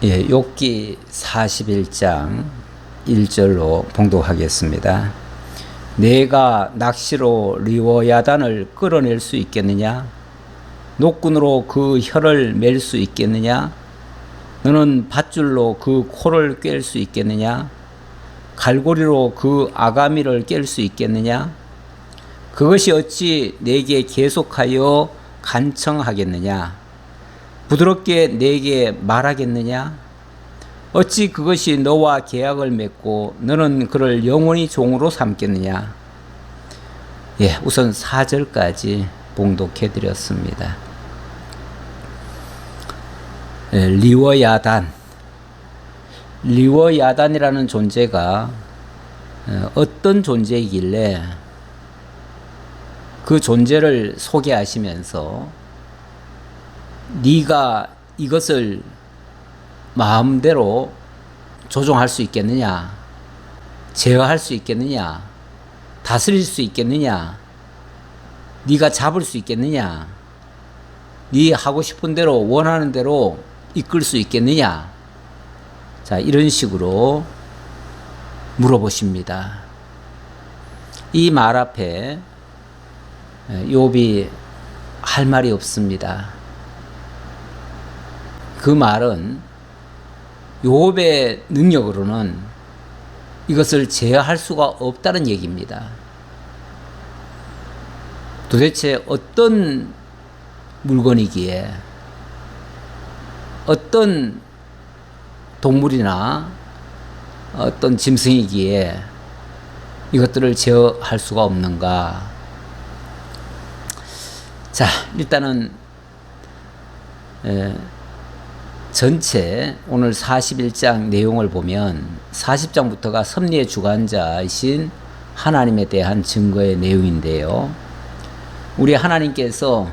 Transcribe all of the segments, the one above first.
예, 욥기 41장 1절로 봉독하겠습니다. 내가 낚시로 리워야단을 끌어낼 수 있겠느냐? 노끈으로 그 혀를 맬 수 있겠느냐? 너는 밧줄로 그 코를 꿰 수 있겠느냐? 갈고리로 그 아가미를 깰 수 있겠느냐? 그것이 어찌 내게 계속하여 간청하겠느냐? 부드럽게 내게 말하겠느냐? 어찌 그것이 너와 계약을 맺고 너는 그를 영원히 종으로 삼겠느냐? 예, 우선 4절까지 봉독해 드렸습니다. 예, 리워야단이라는 존재가 어떤 존재이길래 그 존재를 소개하시면서 네가 이것을 마음대로 조종할 수 있겠느냐? 제어할 수 있겠느냐? 다스릴 수 있겠느냐? 네가 잡을 수 있겠느냐? 네 하고 싶은 대로 원하는 대로 이끌 수 있겠느냐? 자, 이런 식으로 물어보십니다. 이 말 앞에 욥이 할 말이 없습니다. 그 말은 욥의 능력으로는 이것을 제어할 수가 없다는 얘기입니다. 도대체 어떤 물건이기에, 어떤 동물이나 어떤 짐승이기에 이것들을 제어할 수가 없는가? 자, 일단은 전체 오늘 41장 내용을 보면 40장부터가 섭리의 주관자이신 하나님에 대한 증거의 내용인데요. 우리 하나님께서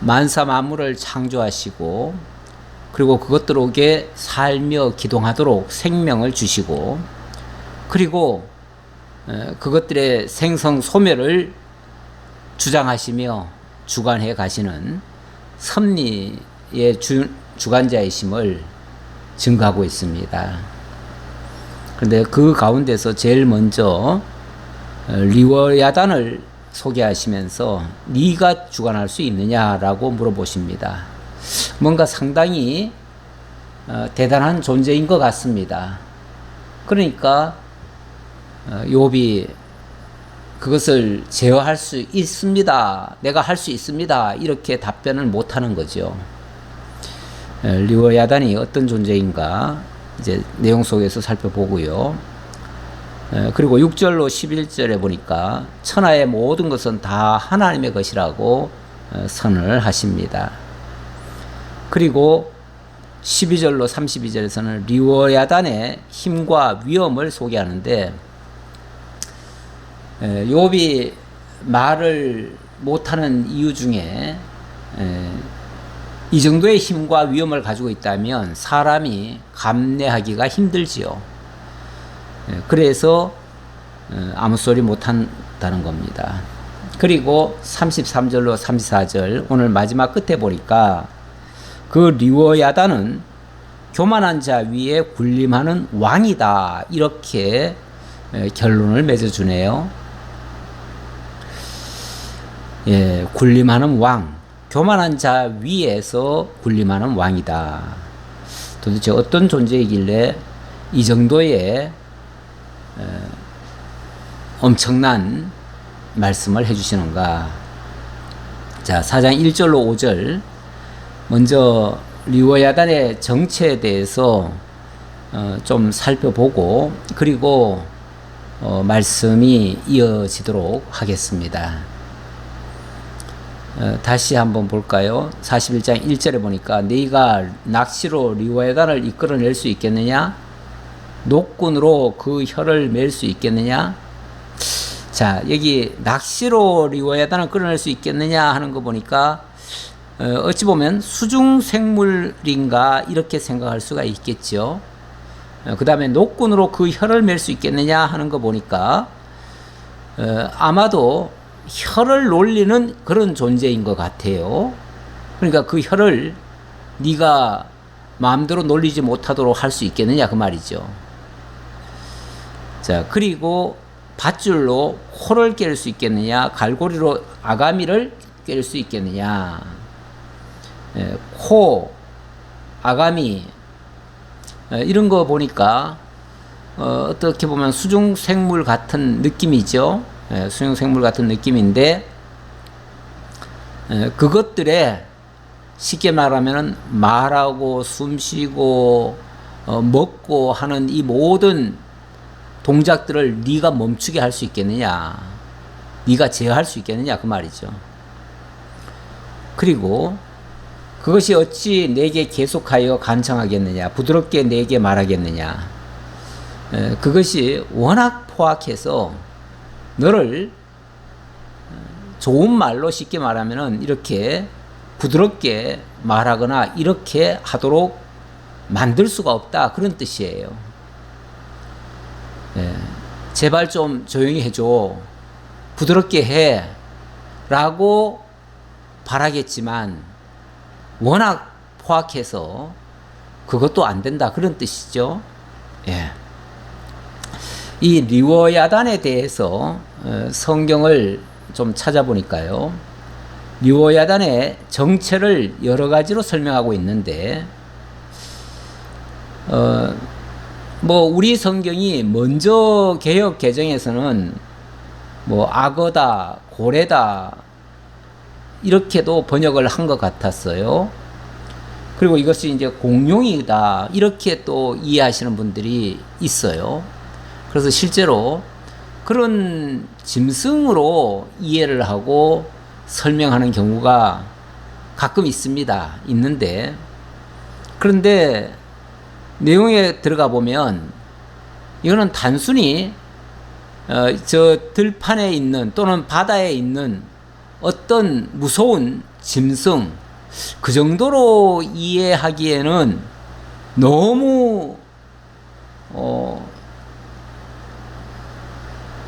만사 만물을 창조하시고 그리고 그것들에게 살며 기동하도록 생명을 주시고 그리고 그것들의 생성 소멸을 주장하시며 주관해 가시는 섭리의 주관자이심을 증거하고 있습니다. 그런데 그 가운데서 제일 먼저 리워야단을 소개하시면서 네가 주관할 수 있느냐라고 물어보십니다. 뭔가 상당히 대단한 존재인 것 같습니다. 그러니까 욥이 그것을 제어할 수 있습니다. 내가 할 수 있습니다. 이렇게 답변을 못하는 거죠. 리워야단이 어떤 존재인가 이제 내용 속에서 살펴보고요. 그리고 6절로 11절에 보니까 천하의 모든 것은 다 하나님의 것이라고 선언을 하십니다. 그리고 12절로 32절에서는 리워야단의 힘과 위엄을 소개하는데 욥이 말을 못하는 이유 중에 이 정도의 힘과 위엄을 가지고 있다면 사람이 감내하기가 힘들지요. 그래서 아무 소리 못한다는 겁니다. 그리고 33절로 34절 오늘 마지막 끝에 보니까 그 리워야단은 교만한 자 위에 군림하는 왕이다 이렇게 결론을 맺어주네요. 예, 군림하는 왕, 교만한 자 위에서 군림하는 왕이다. 도대체 어떤 존재이길래 이 정도의 엄청난 말씀을 해주시는가? 자, 4장 1절로 5절 먼저 리워야단의 정체에 대해서 좀 살펴보고 그리고 말씀이 이어지도록 하겠습니다. 다시 한번 볼까요? 41장 1절에 보니까 네가 낚시로 리워야단을 이끌어낼 수 있겠느냐? 노끈으로 그 혀를 맬 수 있겠느냐? 자, 여기 낚시로 리워야단을 끌어낼 수 있겠느냐 하는 거 보니까 어찌 보면 수중생물인가 이렇게 생각할 수가 있겠죠. 그 다음에 노끈으로 그 혀를 맬 수 있겠느냐 하는 거 보니까 아마도 혀를 놀리는 그런 존재인 것 같아요. 그러니까 그 혀를 네가 마음대로 놀리지 못하도록 할 수 있겠느냐 그 말이죠. 자, 그리고 밧줄로 코를 깰 수 있겠느냐, 갈고리로 아가미를 깰 수 있겠느냐. 코, 아가미 이런 거 보니까 어떻게 보면 수중생물 같은 느낌이죠. 수중생물 같은 느낌인데 그것들에 쉽게 말하면 말하고 숨쉬고 먹고 하는 이 모든 동작들을 네가 멈추게 할 수 있겠느냐, 네가 제어할 수 있겠느냐 그 말이죠. 그리고 그것이 어찌 내게 계속하여 간청하겠느냐, 부드럽게 내게 말하겠느냐. 그것이 워낙 포악해서 너를 좋은 말로 쉽게 말하면은 이렇게 부드럽게 말하거나 이렇게 하도록 만들 수가 없다 그런 뜻이에요. 제발 좀 조용히 해줘, 부드럽게 해 라고 바라겠지만 워낙 포악해서 그것도 안 된다 그런 뜻이죠. 이 리워야단에 대해서 성경을 좀 찾아보니까요, 리워야단의 정체를 여러 가지로 설명하고 있는데 뭐 우리 성경이 먼저 개역 개정에서는 뭐 악어다, 고래다 이렇게도 번역을 한 것 같았어요. 그리고 이것이 이제 공룡이다 이렇게 또 이해하시는 분들이 있어요. 그래서 실제로 그런 짐승으로 이해를 하고 설명하는 경우가 가끔 있습니다. 있는데 그런데 내용에 들어가 보면 이거는 단순히 저 들판에 있는 또는 바다에 있는 어떤 무서운 짐승 그 정도로 이해하기에는 너무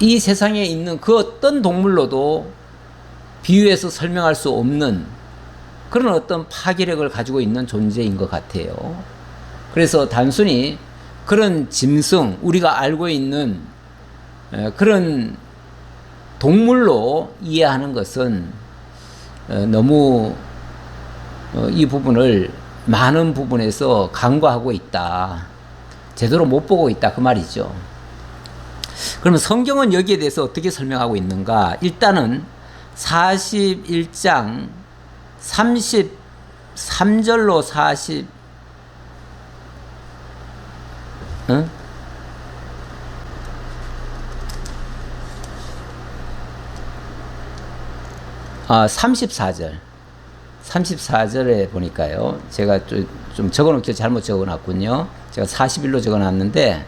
이 세상에 있는 그 어떤 동물로도 비유해서 설명할 수 없는 그런 어떤 파괴력을 가지고 있는 존재인 것 같아요. 그래서 단순히 그런 짐승, 우리가 알고 있는 그런 동물로 이해하는 것은 너무 이 부분을 많은 부분에서 간과하고 있다, 제대로 못 보고 있다 그 말이죠. 그러면 성경은 여기에 대해서 어떻게 설명하고 있는가? 일단은 41장 33절로 34절에 보니까요, 제가 좀 적어놓기 잘못 적어놨군요. 제가 41로 적어놨는데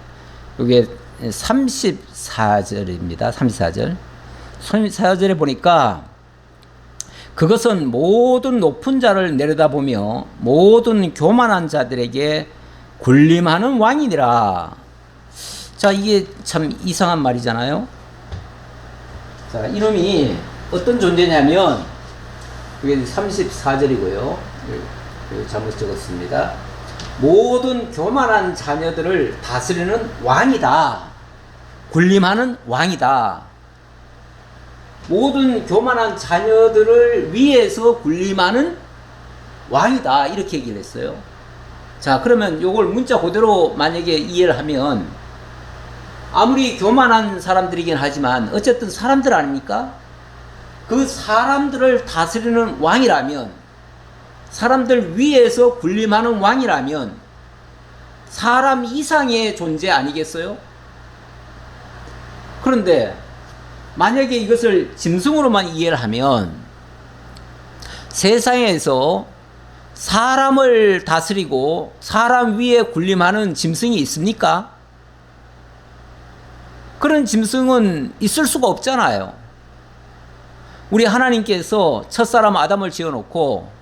이게 34절입니다. 34절. 34절에 보니까 그것은 모든 높은 자를 내려다보며 모든 교만한 자들에게 군림하는 왕이니라. 자, 이게 참 이상한 말이잖아요. 자, 이놈이 어떤 존재냐면 이게 34절이고요. 잘못 적었습니다. 모든 교만한 자녀들을 다스리는 왕이다. 군림하는 왕이다. 모든 교만한 자녀들을 위해서 군림하는 왕이다. 이렇게 얘기를 했어요. 자, 그러면 요걸 문자 그대로 만약에 이해를 하면 아무리 교만한 사람들이긴 하지만 어쨌든 사람들 아닙니까? 그 사람들을 다스리는 왕이라면, 사람들 위에서 군림하는 왕이라면 사람 이상의 존재 아니겠어요? 그런데 만약에 이것을 짐승으로만 이해를 하면 세상에서 사람을 다스리고 사람 위에 군림하는 짐승이 있습니까? 그런 짐승은 있을 수가 없잖아요. 우리 하나님께서 첫사람 아담을 지어놓고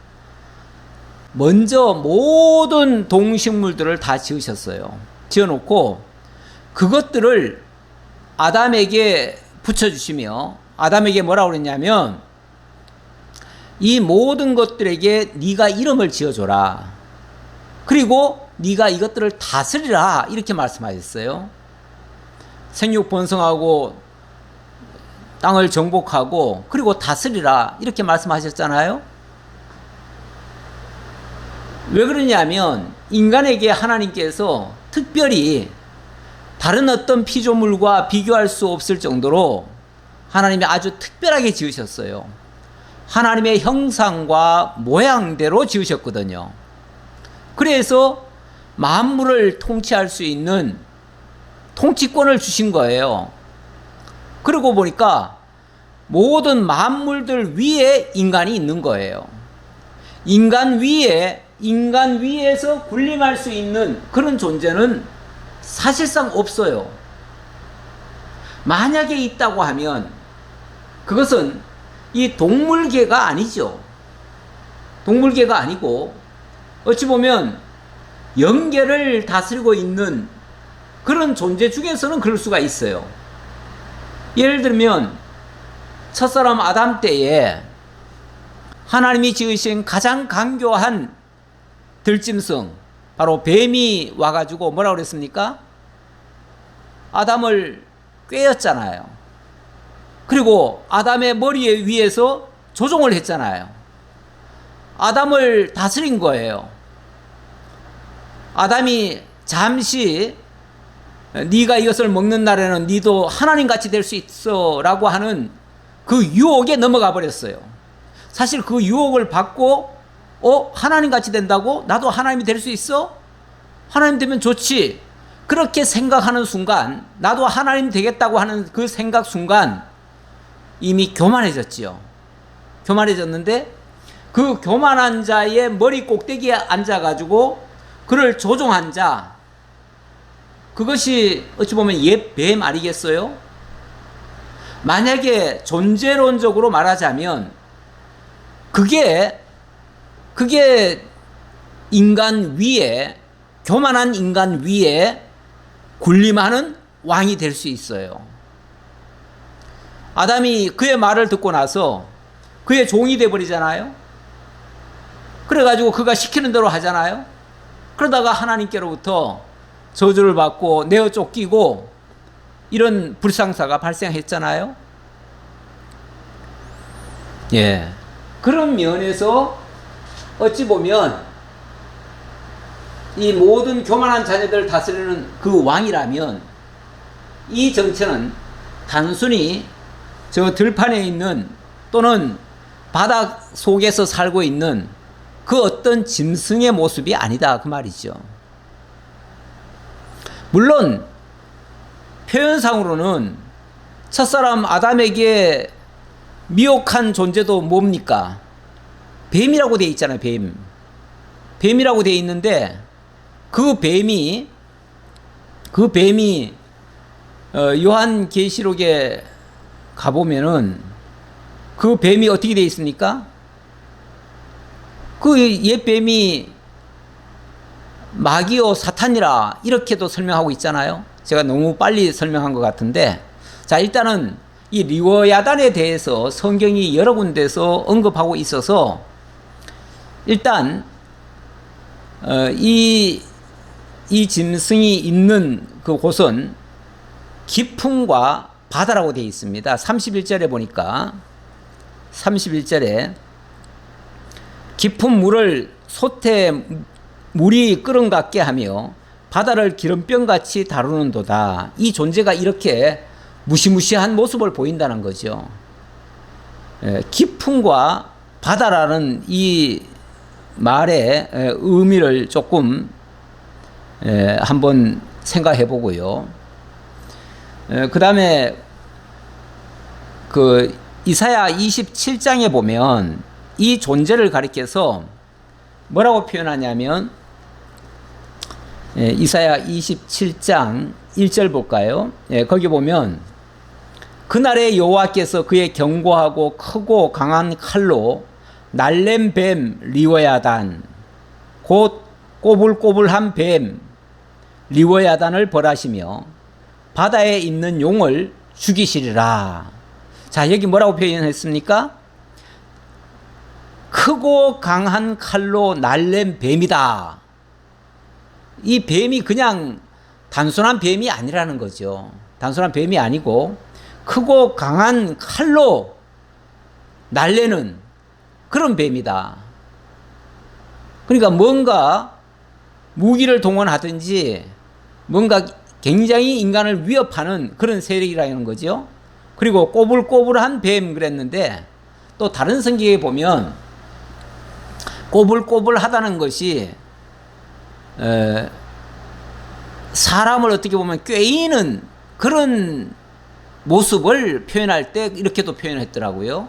먼저 모든 동식물들을 다 지으셨어요. 지어놓고 그것들을 아담에게 붙여주시며 아담에게 뭐라고 그랬냐면 이 모든 것들에게 네가 이름을 지어줘라. 그리고 네가 이것들을 다스리라 이렇게 말씀하셨어요. 생육 번성하고 땅을 정복하고 그리고 다스리라 이렇게 말씀하셨잖아요. 왜 그러냐면 인간에게 하나님께서 특별히 다른 어떤 피조물과 비교할 수 없을 정도로 하나님이 아주 특별하게 지으셨어요. 하나님의 형상과 모양대로 지으셨거든요. 그래서 만물을 통치할 수 있는 통치권을 주신 거예요. 그러고 보니까 모든 만물들 위에 인간이 있는 거예요. 인간 위에서 군림할 수 있는 그런 존재는 사실상 없어요. 만약에 있다고 하면 그것은 이 동물계가 아니죠. 동물계가 아니고 어찌 보면 영계를 다스리고 있는 그런 존재 중에서는 그럴 수가 있어요. 예를 들면 첫사람 아담 때에 하나님이 지으신 가장 강교한 들짐승 바로 뱀이 와가지고 뭐라고 그랬습니까? 아담을 꿰었잖아요. 그리고 아담의 머리 위에서 조종을 했잖아요. 아담을 다스린 거예요. 아담이 잠시 네가 이것을 먹는 날에는 네도 하나님같이 될 수 있어 라고 하는 그 유혹에 넘어가 버렸어요. 사실 그 유혹을 받고 하나님같이 된다고? 나도 하나님이 될 수 있어? 하나님 되면 좋지. 그렇게 생각하는 순간 나도 하나님 되겠다고 하는 그 생각 순간 이미 교만해졌지요. 교만해졌는데 그 교만한 자의 머리 꼭대기에 앉아가지고 그를 조종한 자, 그것이 어찌 보면 옛 뱀 아니겠어요? 만약에 존재론적으로 말하자면 그게 인간 위에, 교만한 인간 위에 군림하는 왕이 될 수 있어요. 아담이 그의 말을 듣고 나서 그의 종이 되어버리잖아요. 그래가지고 그가 시키는 대로 하잖아요. 그러다가 하나님께로부터 저주를 받고 내어 쫓기고 이런 불상사가 발생했잖아요. 예. 그런 면에서 어찌 보면 이 모든 교만한 자녀들을 다스리는 그 왕이라면 이 정체는 단순히 저 들판에 있는 또는 바닥 속에서 살고 있는 그 어떤 짐승의 모습이 아니다 그 말이죠. 물론 표현상으로는 첫사람 아담에게 미혹한 존재도 뭡니까? 뱀이라고 되어 있잖아요. 뱀이라고 되어 있는데 그 뱀이 요한계시록에 가보면은 그 뱀이 어떻게 되어 있습니까? 그 옛 뱀이 마귀요 사탄이라 이렇게도 설명하고 있잖아요. 제가 너무 빨리 설명한 것 같은데, 자, 일단은 이 리워야단에 대해서 성경이 여러 군데서 언급하고 있어서 일단 이 짐승이 있는 그 곳은 깊음과 바다라고 되어 있습니다. 31절에 보니까 31절에 깊은 물을 솥에 물이 끓음 같게 하며 바다를 기름병같이 다루는도다. 이 존재가 이렇게 무시무시한 모습을 보인다는 거죠. 깊음과 바다라는 이 말의 의미를 조금 한번 생각해 보고요. 그 다음에 그 이사야 27장에 보면 이 존재를 가리켜서 뭐라고 표현하냐면 이사야 27장 1절 볼까요? 거기 보면 그날에 여호와께서 그의 견고하고 크고 강한 칼로 날렘 뱀 리워야단 곧 꼬불꼬불한 뱀 리워야단을 벌하시며 바다에 있는 용을 죽이시리라. 자, 여기 뭐라고 표현했습니까? 크고 강한 칼로 날렘 뱀이다. 이 뱀이 그냥 단순한 뱀이 아니라는 거죠. 단순한 뱀이 아니고 크고 강한 칼로 날래는 그런 뱀이다. 그러니까 뭔가 무기를 동원하든지 뭔가 굉장히 인간을 위협하는 그런 세력이라는 거죠. 그리고 꼬불꼬불한 뱀 그랬는데 또 다른 성경에 보면 꼬불꼬불하다는 것이 사람을 어떻게 보면 꿰이는 그런 모습을 표현할 때 이렇게도 표현했더라고요.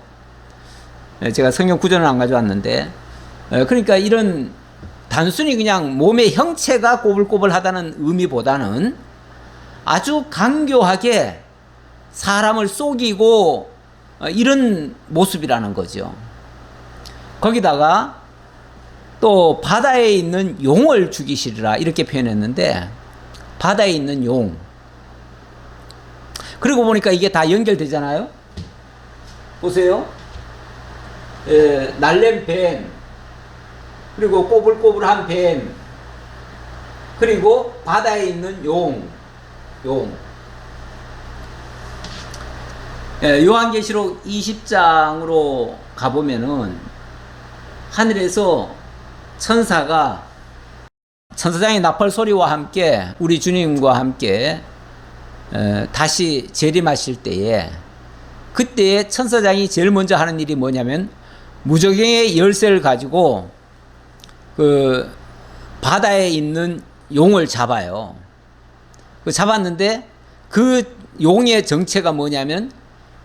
제가 성경 구절은 안 가져왔는데 그러니까 이런 단순히 그냥 몸의 형체가 꼬불꼬불하다는 의미보다는 아주 강교하게 사람을 속이고 이런 모습이라는 거죠. 거기다가 또 바다에 있는 용을 죽이시리라 이렇게 표현했는데 바다에 있는 용. 그리고 보니까 이게 다 연결되잖아요. 보세요. 날랜 뱀, 그리고 꼬불꼬불한 뱀, 그리고 바다에 있는 용. 요한계시록 20장으로 가보면은 하늘에서 천사장의 나팔 소리와 함께 우리 주님과 함께 다시 재림하실 때에 그때에 천사장이 제일 먼저 하는 일이 뭐냐면 무저갱의 열쇠를 가지고 그 바다에 있는 용을 잡아요. 잡았는데 그 용의 정체가 뭐냐면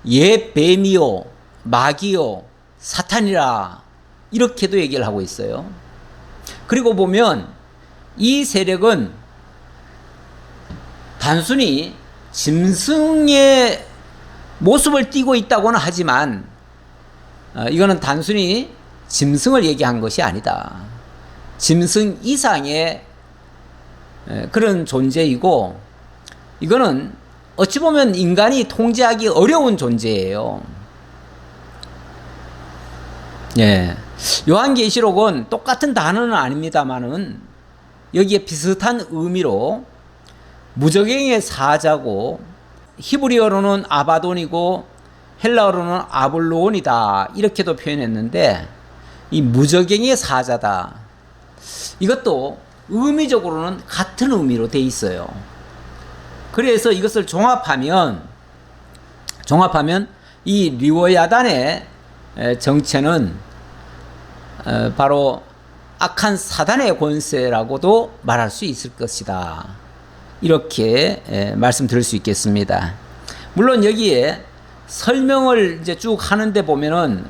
옛 뱀이요 마귀요 사탄이라 이렇게도 얘기를 하고 있어요. 그리고 보면 이 세력은 단순히 짐승의 모습을 띠고 있다고는 하지만 이거는 단순히 짐승을 얘기한 것이 아니다. 짐승 이상의 그런 존재이고 이거는 어찌 보면 인간이 통제하기 어려운 존재예요. 예. 요한계시록은 똑같은 단어는 아닙니다만은 여기에 비슷한 의미로 무저갱의 사자고 히브리어로는 아바돈이고 헬라어로는 아볼로온이다 이렇게도 표현했는데 이 무저갱의 사자다. 이것도 의미적으로는 같은 의미로 돼 있어요. 그래서 이것을 종합하면 이 리워야단의 정체는 바로 악한 사단의 권세라고도 말할 수 있을 것이다. 이렇게 말씀드릴 수 있겠습니다. 물론 여기에 설명을 이제 쭉 하는데 보면은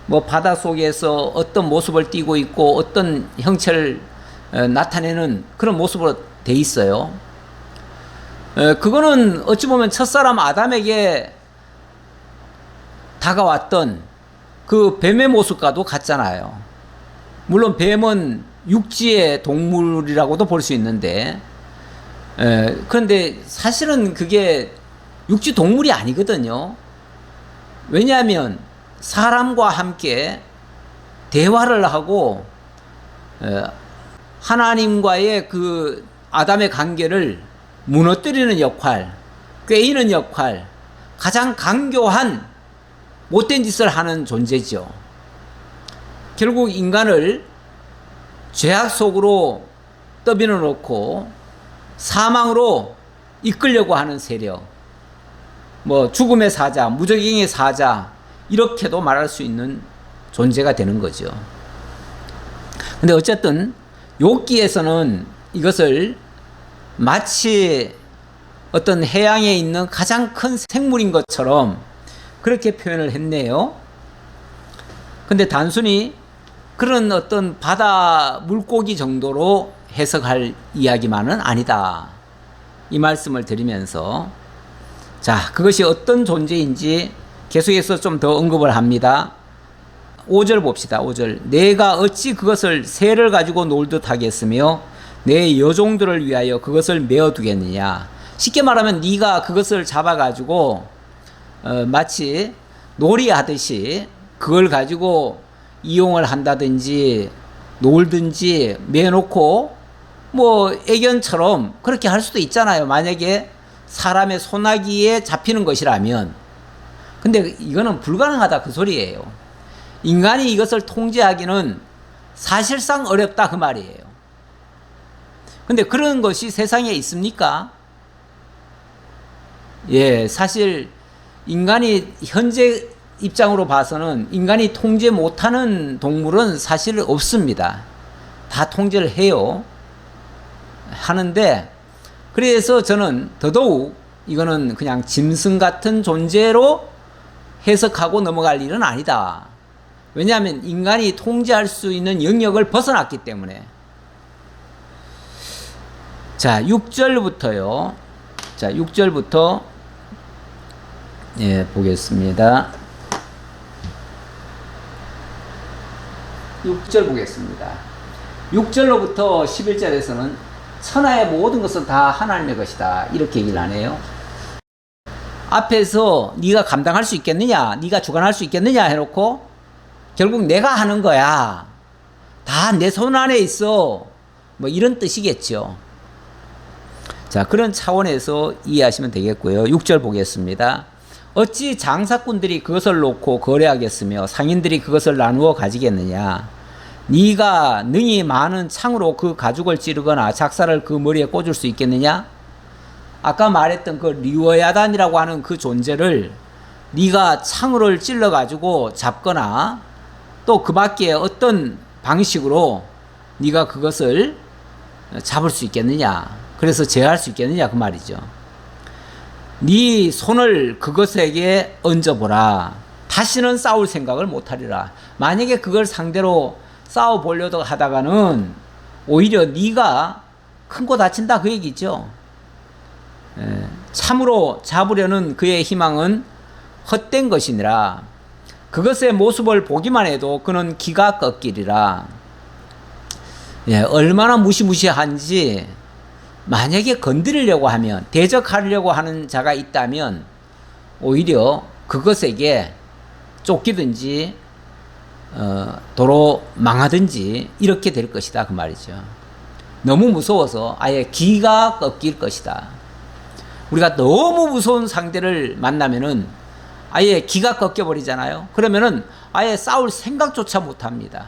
뭐 바다 속에서 어떤 모습을 띠고 있고 어떤 형체를 나타내는 그런 모습으로 돼 있어요. 그거는 어찌 보면 첫사람 아담에게 다가왔던 그 뱀의 모습과도 같잖아요. 물론 뱀은 육지의 동물이라고도 볼 수 있는데 그런데 사실은 그게 육지 동물이 아니거든요. 왜냐하면 사람과 함께 대화를 하고 하나님과의 그 아담의 관계를 무너뜨리는 역할, 꿰이는 역할, 가장 강교한 못된 짓을 하는 존재죠. 결국 인간을 죄악 속으로 떠밀어 놓고 사망으로 이끌려고 하는 세력, 뭐 죽음의 사자, 무저갱의 사자 이렇게도 말할 수 있는 존재가 되는 거죠. 근데 어쨌든 욥기에서는 이것을 마치 어떤 해양에 있는 가장 큰 생물인 것처럼 그렇게 표현을 했네요. 근데 단순히 그런 어떤 바다 물고기 정도로 해석할 이야기만은 아니다. 이 말씀을 드리면서 자, 그것이 어떤 존재인지 계속해서 좀 더 언급을 합니다. 5절 봅시다. 5절. 내가 어찌 그것을 새를 가지고 놀듯 하겠으며 내 여종들을 위하여 그것을 메어두겠느냐. 쉽게 말하면 네가 그것을 잡아가지고 마치 놀이하듯이 그걸 가지고 이용을 한다든지 놀든지 매놓고 뭐 애견처럼 그렇게 할 수도 있잖아요. 만약에 사람의 손아귀에 잡히는 것이라면. 근데 이거는 불가능하다 그 소리예요. 인간이 이것을 통제하기는 사실상 어렵다 그 말이에요. 근데 그런 것이 세상에 있습니까? 예, 사실 인간이 현재 입장으로 봐서는 인간이 통제 못하는 동물은 사실 없습니다. 다 통제를 해요. 하는데, 그래서 저는 더더욱 이거는 그냥 짐승 같은 존재로 해석하고 넘어갈 일은 아니다. 왜냐하면 인간이 통제할 수 있는 영역을 벗어났기 때문에. 자, 6절부터요. 자, 6절부터 예, 보겠습니다. 6절 보겠습니다. 6절로부터 11절에서는 천하의 모든 것은 다 하나님의 것이다. 이렇게 얘기를 하네요. 앞에서 네가 감당할 수 있겠느냐, 네가 주관할 수 있겠느냐 해놓고 결국 내가 하는 거야. 다 내 손 안에 있어. 뭐 이런 뜻이겠죠. 자, 그런 차원에서 이해하시면 되겠고요. 6절 보겠습니다. 어찌 장사꾼들이 그것을 놓고 거래하겠으며 상인들이 그것을 나누어 가지겠느냐. 네가 능히 많은 창으로 그 가죽을 찌르거나 작사를 그 머리에 꽂을 수 있겠느냐. 아까 말했던 그 리워야단이라고 하는 그 존재를 네가 창으로 찔러 가지고 잡거나 또 그 밖에 어떤 방식으로 네가 그것을 잡을 수 있겠느냐. 그래서 제어할 수 있겠느냐 그 말이죠. 네 손을 그것에게 얹어보라. 다시는 싸울 생각을 못하리라. 만약에 그걸 상대로 싸워보려고 하다가는 오히려 네가 큰 거 다친다 그 얘기죠. 참으로 잡으려는 그의 희망은 헛된 것이니라. 그것의 모습을 보기만 해도 그는 기가 꺾이리라. 예, 얼마나 무시무시한지. 만약에 건드리려고 하면, 대적하려고 하는 자가 있다면 오히려 그것에게 쫓기든지 도로 망하든지 이렇게 될 것이다 그 말이죠. 너무 무서워서 아예 기가 꺾일 것이다. 우리가 너무 무서운 상대를 만나면은 아예 기가 꺾여버리잖아요. 그러면은 아예 싸울 생각조차 못합니다.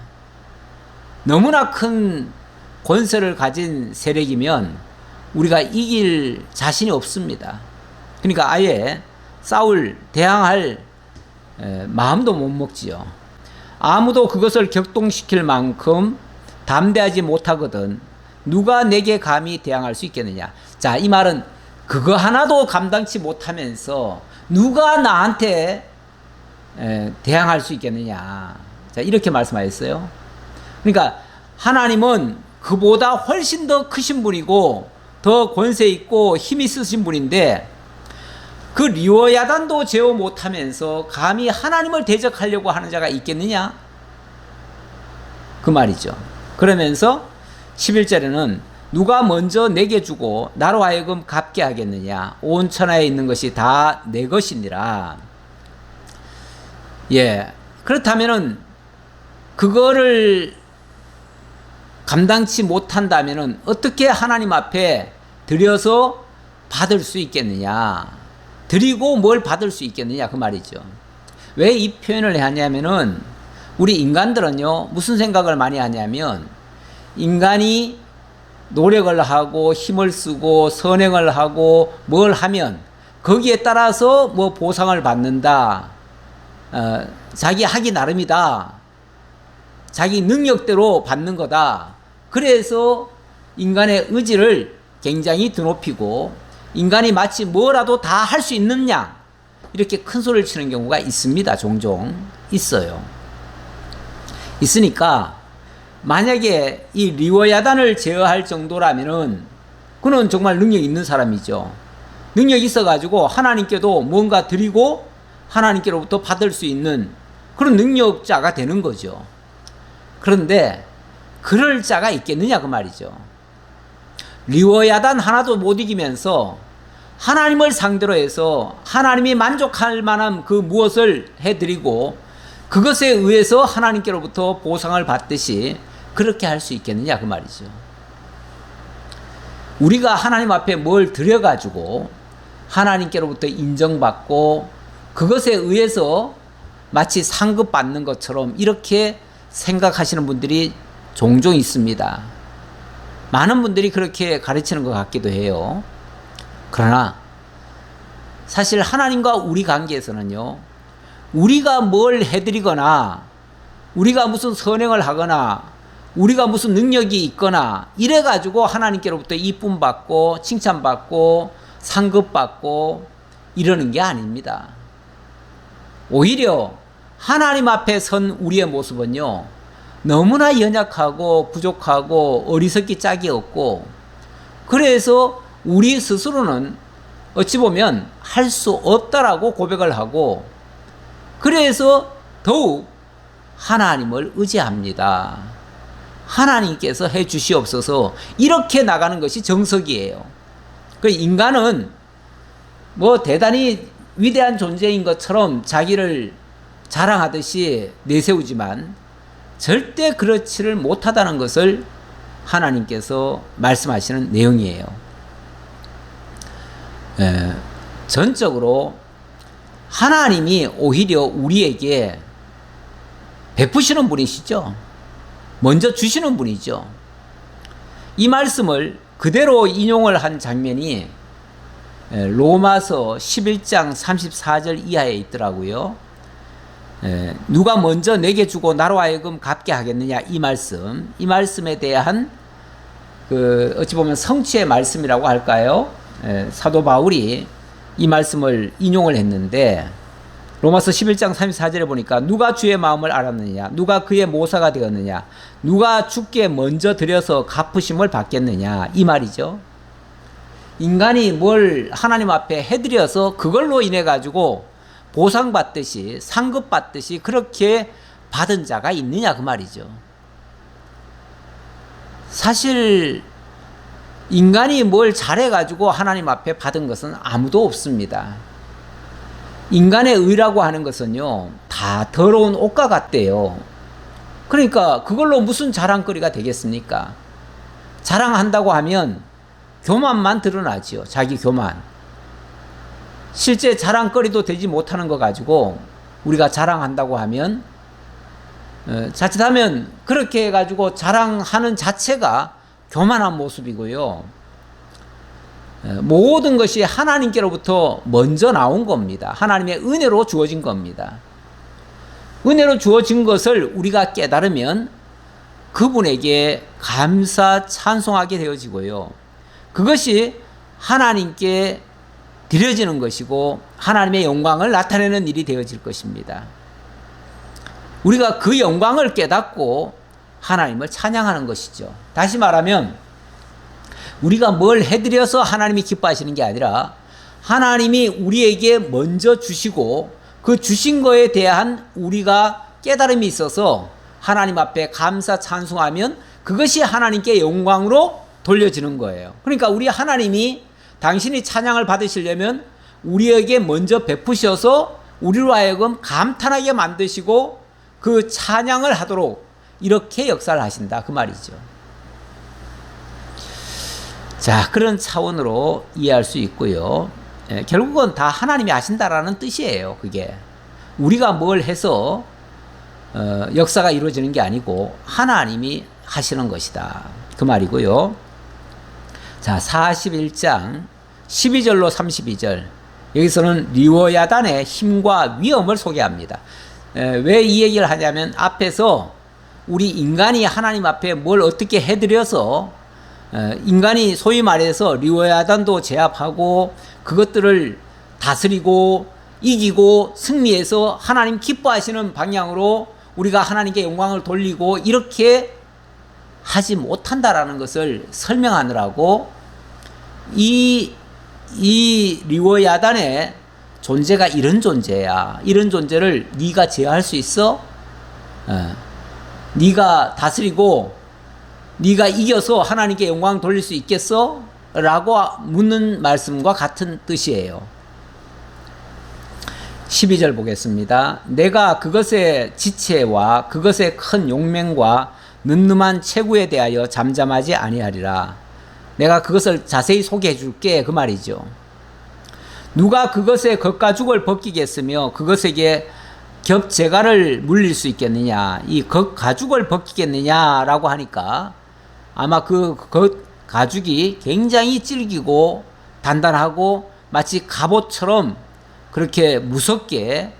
너무나 큰 권세를 가진 세력이면 우리가 이길 자신이 없습니다. 그러니까 아예 대항할 마음도 못 먹지요. 아무도 그것을 격동시킬 만큼 담대하지 못하거든 누가 내게 감히 대항할 수 있겠느냐. 자, 이 말은 그거 하나도 감당치 못하면서 누가 나한테 대항할 수 있겠느냐. 자, 이렇게 말씀하셨어요. 그러니까 하나님은 그보다 훨씬 더 크신 분이고 더 권세 있고 힘이 있으신 분인데 그 리워야단도 제어 못하면서 감히 하나님을 대적하려고 하는 자가 있겠느냐? 그 말이죠. 그러면서 11절에는 누가 먼저 내게 주고 나로 하여금 갚게 하겠느냐? 온 천하에 있는 것이 다 내 것이니라. 예, 그렇다면은 그거를 감당치 못한다면은 어떻게 하나님 앞에 드려서 받을 수 있겠느냐? 드리고 뭘 받을 수 있겠느냐 그 말이죠. 왜 이 표현을 하냐면은 우리 인간들은요 무슨 생각을 많이 하냐면 인간이 노력을 하고 힘을 쓰고 선행을 하고 뭘 하면 거기에 따라서 뭐 보상을 받는다. 자기 하기 나름이다. 자기 능력대로 받는 거다. 그래서 인간의 의지를 굉장히 드높이고 인간이 마치 뭐라도 다 할 수 있느냐 이렇게 큰 소리를 치는 경우가 있습니다. 종종 있어요. 있으니까 만약에 이 리워야단을 제어할 정도라면은 그는 정말 능력 있는 사람이죠. 능력이 있어가지고 하나님께도 뭔가 드리고 하나님께로부터 받을 수 있는 그런 능력자가 되는 거죠. 그런데 그럴 자가 있겠느냐 그 말이죠. 리워야단 하나도 못 이기면서 하나님을 상대로 해서 하나님이 만족할 만한 그 무엇을 해드리고 그것에 의해서 하나님께로부터 보상을 받듯이 그렇게 할 수 있겠느냐 그 말이죠. 우리가 하나님 앞에 뭘 드려가지고 하나님께로부터 인정받고 그것에 의해서 마치 상급받는 것처럼 이렇게 생각하시는 분들이 종종 있습니다. 많은 분들이 그렇게 가르치는 것 같기도 해요. 그러나 사실 하나님과 우리 관계에서는요, 우리가 뭘 해드리거나 우리가 무슨 선행을 하거나 우리가 무슨 능력이 있거나 이래가지고 하나님께로부터 이쁨 받고 칭찬받고 상급받고 이러는 게 아닙니다. 오히려 하나님 앞에 선 우리의 모습은요, 너무나 연약하고 부족하고 어리석기 짝이 없고, 그래서 우리 스스로는 어찌 보면 할 수 없다라고 고백을 하고, 그래서 더욱 하나님을 의지합니다. 하나님께서 해 주시옵소서, 이렇게 나가는 것이 정석이에요. 그 인간은 뭐 대단히 위대한 존재인 것처럼 자기를 자랑하듯이 내세우지만 절대 그렇지를 못하다는 것을 하나님께서 말씀하시는 내용이에요. 전적으로 하나님이 오히려 우리에게 베푸시는 분이시죠. 먼저 주시는 분이죠. 이 말씀을 그대로 인용을 한 장면이 로마서 11장 34절 이하에 있더라고요. 누가 먼저 내게 주고 나로 하여금 갚게 하겠느냐, 이 말씀에 대한 어찌 보면 성취의 말씀이라고 할까요? 사도 바울이 이 말씀을 인용을 했는데, 로마서 11장 34절에 보니까 누가 주의 마음을 알았느냐, 누가 그의 모사가 되었느냐, 누가 주께 먼저 드려서 갚으심을 받겠느냐, 이 말이죠. 인간이 뭘 하나님 앞에 해드려서 그걸로 인해 가지고 보상받듯이 상급받듯이 그렇게 받은 자가 있느냐, 그 말이죠. 사실 인간이 뭘 잘해가지고 하나님 앞에 받은 것은 아무도 없습니다. 인간의 의라고 하는 것은요, 다 더러운 옷과 같대요. 그러니까 그걸로 무슨 자랑거리가 되겠습니까? 자랑한다고 하면 교만만 드러나지요. 자기 교만. 실제 자랑거리도 되지 못하는 거 가지고 우리가 자랑한다고 하면, 자칫하면 그렇게 해가지고 자랑하는 자체가 교만한 모습이고요. 모든 것이 하나님께로부터 먼저 나온 겁니다. 하나님의 은혜로 주어진 겁니다. 은혜로 주어진 것을 우리가 깨달으면 그분에게 감사 찬송하게 되어지고요. 그것이 하나님께 드려지는 것이고 하나님의 영광을 나타내는 일이 되어질 것입니다. 우리가 그 영광을 깨닫고 하나님을 찬양하는 것이죠. 다시 말하면 우리가 뭘 해드려서 하나님이 기뻐하시는 게 아니라 하나님이 우리에게 먼저 주시고 그 주신 거에 대한 우리가 깨달음이 있어서 하나님 앞에 감사 찬송하면 그것이 하나님께 영광으로 돌려지는 거예요. 그러니까 우리 하나님이 당신이 찬양을 받으시려면 우리에게 먼저 베푸셔서 우리로 하여금 감탄하게 만드시고 그 찬양을 하도록 이렇게 역사를 하신다, 그 말이죠. 자, 그런 차원으로 이해할 수 있고요. 결국은 다 하나님이 하신다라는 뜻이에요. 그게 우리가 뭘 해서 역사가 이루어지는 게 아니고 하나님이 하시는 것이다, 그 말이고요. 자, 41장 12절로 32절, 여기서는 리워야단의 힘과 위엄을 소개합니다. 왜 이 얘기를 하냐면 앞에서 우리 인간이 하나님 앞에 뭘 어떻게 해드려서 인간이 소위 말해서 리워야단도 제압하고 그것들을 다스리고 이기고 승리해서 하나님 기뻐하시는 방향으로 우리가 하나님께 영광을 돌리고 이렇게 하지 못한다라는 것을 설명하느라고 이 리워야단의 존재가 이런 존재야, 이런 존재를 네가 제어할 수 있어? 네가 다스리고 네가 이겨서 하나님께 영광 돌릴 수 있겠어? 라고 묻는 말씀과 같은 뜻이에요. 12절 보겠습니다. 내가 그것의 지체와 그것의 큰 용맹과 늠름한 체구에 대하여 잠잠하지 아니하리라. 내가 그것을 자세히 소개해 줄게 그 말이죠. 누가 그것에 겉가죽을 벗기겠으며 그것에게 겹재갈을 물릴 수 있겠느냐. 이 겉가죽을 벗기겠느냐라고 하니까 아마 그 겉가죽이 굉장히 질기고 단단하고 마치 갑옷처럼 그렇게 무섭게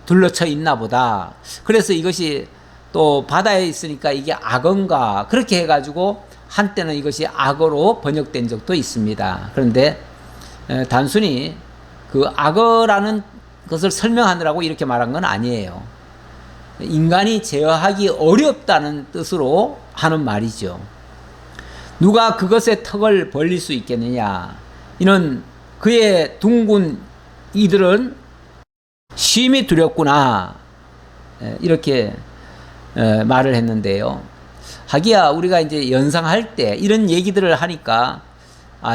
둘러쳐 있나 보다. 그래서 이것이 또 바다에 있으니까 이게 악어인가 그렇게 해가지고 한때는 이것이 악어로 번역된 적도 있습니다. 그런데 단순히 그 악어라는 것을 설명하느라고 이렇게 말한 건 아니에요. 인간이 제어하기 어렵다는 뜻으로 하는 말이죠. 누가 그것의 턱을 벌릴 수 있겠느냐. 이는 그의 둥근 이들은 심히 두렵구나. 이렇게 말을 했는데요. 하기야 우리가 이제 연상할 때 이런 얘기들을 하니까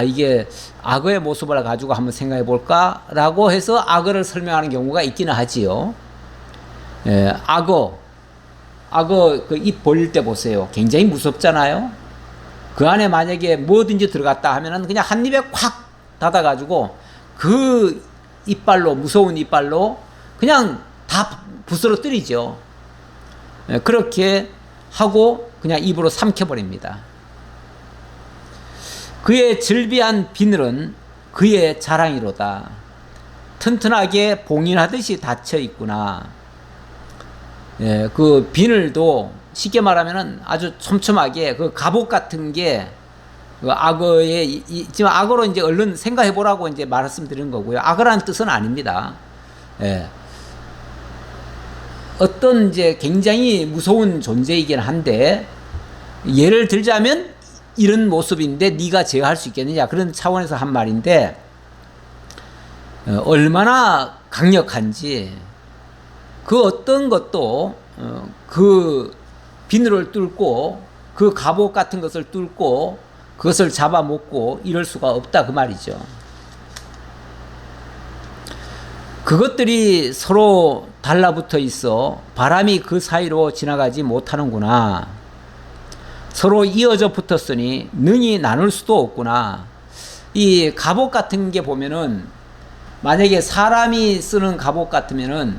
이게 악어의 모습을 가지고 한번 생각해 볼까? 라고 해서 악어를 설명하는 경우가 있기는 하지요. 악어 그 입 벌릴 때 보세요. 굉장히 무섭잖아요. 그 안에 만약에 뭐든지 들어갔다 하면은 그냥 한 입에 콱 닫아가지고 그 이빨로, 무서운 이빨로 그냥 다 부스러뜨리죠. 그렇게 하고 그냥 입으로 삼켜버립니다. 그의 즐비한 비늘은 그의 자랑이로다. 튼튼하게 봉인하듯이 닫혀 있구나. 그 비늘도 쉽게 말하면은 아주 촘촘하게 그 갑옷 같은 게 그 악어의 지금 악어로 이제 얼른 생각해 보라고 이제 말씀드린 거고요. 악어라는 뜻은 아닙니다. 어떤 이제 굉장히 무서운 존재이긴 한데 예를 들자면 이런 모습인데 네가 제어할 수 있겠느냐 그런 차원에서 한 말인데 얼마나 강력한지 그 어떤 것도 그 비늘을 뚫고 그 갑옷 같은 것을 뚫고 그것을 잡아먹고 이럴 수가 없다 그 말이죠. 그것들이 서로 달라붙어 있어 바람이 그 사이로 지나가지 못하는구나. 서로 이어져 붙었으니 능히 나눌 수도 없구나. 이 갑옷 같은 게 보면은 만약에 사람이 쓰는 갑옷 같으면은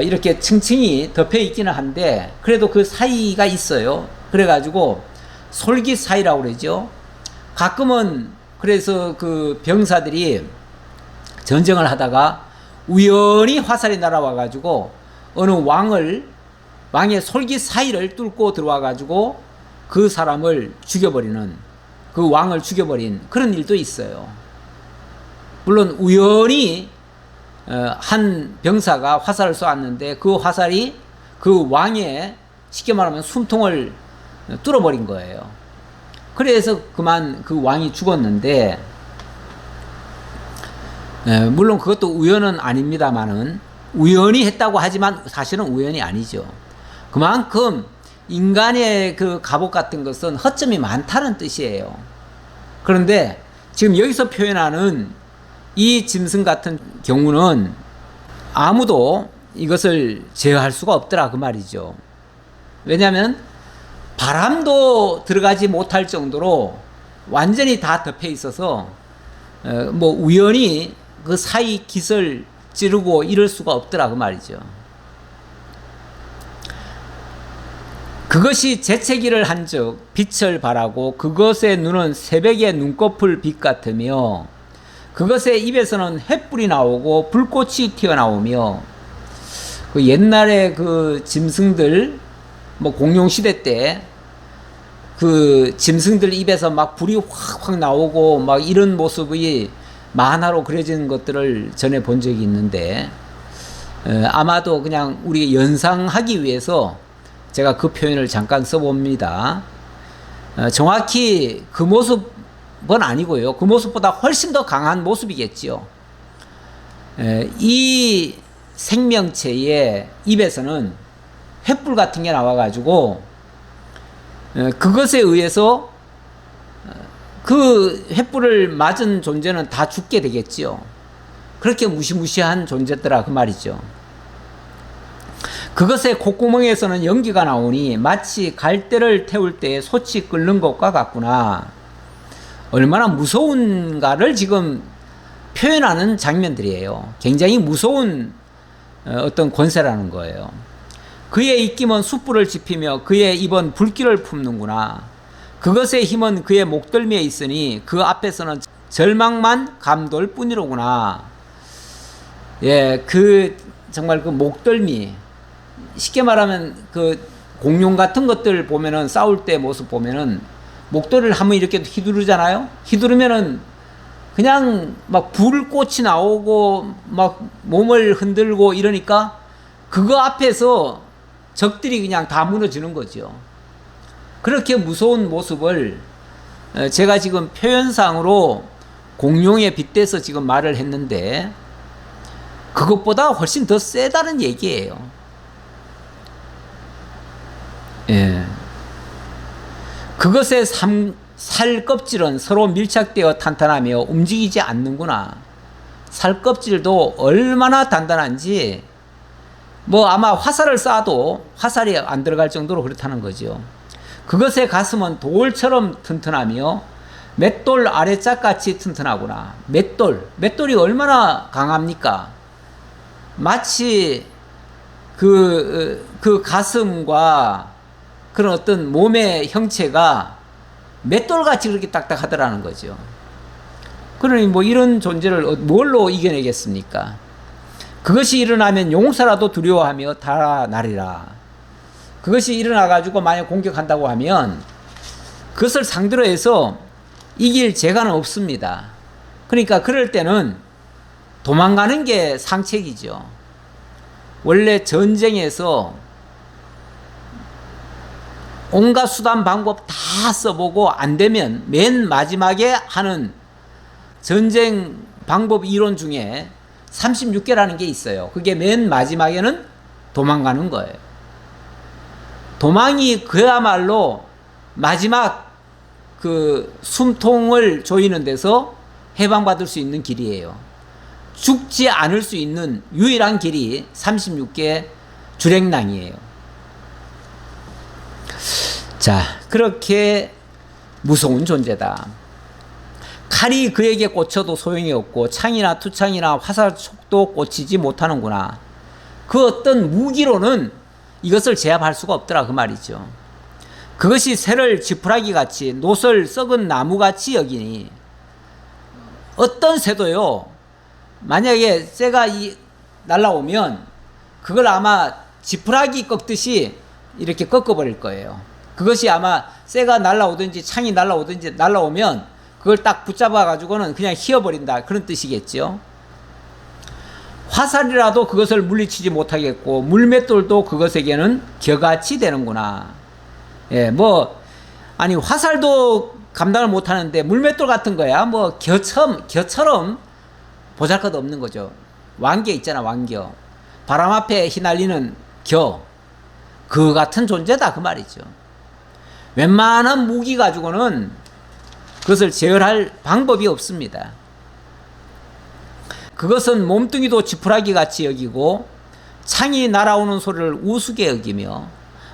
이렇게 층층이 덮여 있기는 한데 그래도 그 사이가 있어요. 그래가지고 솔깃 사이라고 그러죠. 가끔은 그래서 그 병사들이 전쟁을 하다가 우연히 화살이 날아와가지고 어느 왕의 솔깃 사이를 뚫고 들어와가지고 그 사람을 죽여버리는, 그 왕을 죽여버린 그런 일도 있어요. 물론 우연히 한 병사가 화살을 쏘았는데 그 화살이 그 왕의 쉽게 말하면 숨통을 뚫어버린 거예요. 그래서 그만 그 왕이 죽었는데 물론 그것도 우연은 아닙니다만은 우연히 했다고 하지만 사실은 우연이 아니죠. 그만큼 인간의 그 갑옷 같은 것은 허점이 많다는 뜻이에요. 그런데 지금 여기서 표현하는 이 짐승 같은 경우는 아무도 이것을 제어할 수가 없더라 그 말이죠. 왜냐하면 바람도 들어가지 못할 정도로 완전히 다 덮여 있어서 뭐 우연히 그 사이 깃을 찌르고 이럴 수가 없더라 그 말이죠. 그것이 재채기를 한즉 빛을 발하고 그것의 눈은 새벽의 눈꺼풀 빛 같으며 그것의 입에서는 횃불이 나오고 불꽃이 튀어나오며 그 옛날에 그 짐승들 뭐 공룡시대 때 그 짐승들 입에서 막 불이 확확 나오고 막 이런 모습이 만화로 그려진 것들을 전에 본 적이 있는데 아마도 그냥 우리 연상하기 위해서 제가 그 표현을 잠깐 써봅니다. 정확히 그 모습은 아니고요. 그 모습보다 훨씬 더 강한 모습이겠지요. 이 생명체의 입에서는 횃불 같은 게 나와가지고 그것에 의해서 그 횃불을 맞은 존재는 다 죽게 되겠지요. 그렇게 무시무시한 존재더라 그 말이죠. 그것의 콧구멍에서는 연기가 나오니 마치 갈대를 태울 때 솥이 끓는 것과 같구나. 얼마나 무서운가를 지금 표현하는 장면들이에요. 굉장히 무서운 어떤 권세라는 거예요. 그의 입김은 숯불을 지피며 그의 입은 불길을 품는구나. 그것의 힘은 그의 목덜미에 있으니 그 앞에서는 절망만 감돌 뿐이로구나. 예, 정말 그 목덜미, 쉽게 말하면 그 공룡 같은 것들 보면은 싸울 때 모습 보면은 목도리를 한번 이렇게 휘두르잖아요. 휘두르면은 그냥 막 불꽃이 나오고 막 몸을 흔들고 이러니까 그거 앞에서 적들이 그냥 다 무너지는 거죠. 그렇게 무서운 모습을 제가 지금 표현상으로 공룡에 빗대서 지금 말을 했는데 그것보다 훨씬 더 세다는 얘기예요. 예. 그것의 살 껍질은 서로 밀착되어 탄탄하며 움직이지 않는구나. 살 껍질도 얼마나 단단한지 뭐 아마 화살을 쏴도 화살이 안 들어갈 정도로 그렇다는 거죠. 그것의 가슴은 돌처럼 튼튼하며 맷돌 아래짝같이 튼튼하구나. 맷돌이 얼마나 강합니까? 마치 그 가슴과 그런 어떤 몸의 형체가 맷돌같이 그렇게 딱딱하더라는 거죠. 그러니 뭐 이런 존재를 뭘로 이겨내겠습니까? 그것이 일어나면 용사라도 두려워하며 달아나리라. 그것이 일어나가지고 만약 공격한다고 하면 그것을 상대로 해서 이길 재간은 없습니다. 그러니까 그럴 때는 도망가는 게 상책이죠. 원래 전쟁에서 온갖 수단 방법 다 써보고 안 되면 맨 마지막에 하는 전쟁 방법 이론 중에 36개라는 게 있어요. 그게 맨 마지막에는 도망가는 거예요. 도망이 그야말로 마지막 그 숨통을 조이는 데서 해방받을 수 있는 길이에요. 죽지 않을 수 있는 유일한 길이 36개 주랭랑이에요. 자, 그렇게 무서운 존재다. 칼이 그에게 꽂혀도 소용이 없고 창이나 투창이나 화살촉도 꽂히지 못하는구나. 그 어떤 무기로는 이것을 제압할 수가 없더라 그 말이죠. 그것이 새를 지푸라기 같이 노설 썩은 나무같이 여기니 어떤 새도요 만약에 새가 날라오면 그걸 아마 지푸라기 꺾듯이 이렇게 꺾어버릴 거예요. 그것이 아마 새가 날라오든지 창이 날라오든지 날라오면 그걸 딱 붙잡아 가지고는 그냥 휘어버린다 그런 뜻이겠죠. 화살이라도 그것을 물리치지 못하겠고 물맷돌도 그것에게는 겨같이 되는구나. 예, 뭐 아니 화살도 감당을 못하는데 물맷돌 같은 거야 뭐 겨처럼 보잘것없는 거죠. 왕겨 있잖아. 왕겨, 바람 앞에 휘날리는 겨, 그 같은 존재다 그 말이죠. 웬만한 무기 가지고는 그것을 제어할 방법이 없습니다. 그것은 몸뚱이도 지푸라기 같이 여기고 창이 날아오는 소리를 우습게 여기며